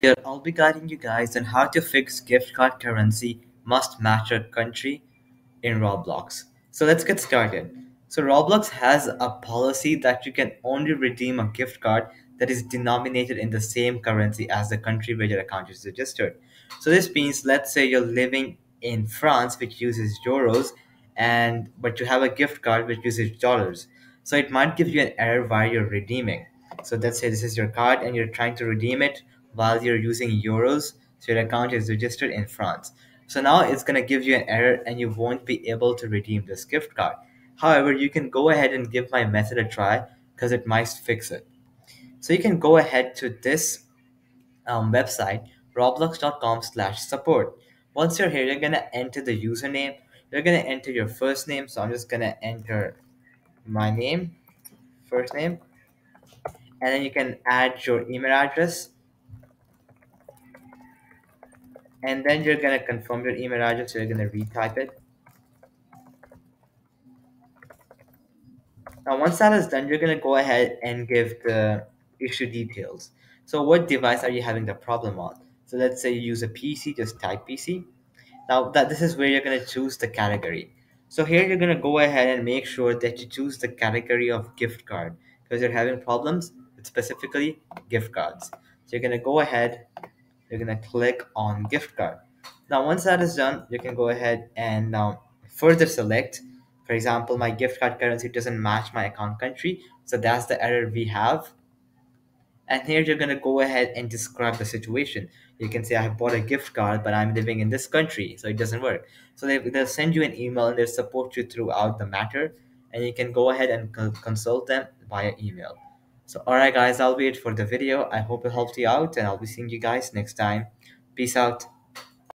Here, I'll be guiding you guys on how to fix gift card currency must match your country in Roblox. So let's get started. So Roblox has a policy that you can only redeem a gift card that is denominated in the same currency as the country where your account is registered. So this means, let's say you're living in France, which uses euros, and but you have a gift card which uses dollars. So it might give you an error while you're redeeming. So let's say this is your card and you're trying to redeem it while you're using euros. So your account is registered in France. So now it's going to give you an error and you won't be able to redeem this gift card. However, you can go ahead and give my method a try because it might fix it. So you can go ahead to this website, roblox.com/support. Once you're here, you're going to enter the username. You're going to enter your first name. So I'm just going to enter my name, first name, and then you can add your email address, and then you're going to confirm your email address. So you're going to retype it. Now, once that is done, you're going to go ahead and give the issue details. So what device are you having the problem on? So let's say you use a PC, just type PC. Now that this is where you're going to choose the category. So here you're going to go ahead and make sure that you choose the category of gift card because you're having problems with specifically gift cards. So you're going to go ahead, you're going to click on gift card. Now once that is done, you can go ahead and now further select. For example, my gift card currency doesn't match my account country, so that's the error we have. And here you're going to go ahead and describe the situation. You can say, I bought a gift card, but I'm living in this country, so it doesn't work. So they'll send you an email and they'll support you throughout the matter. And you can go ahead and consult them via email. So, all right, guys, that'll be it for the video. I hope it helped you out, and I'll be seeing you guys next time. Peace out.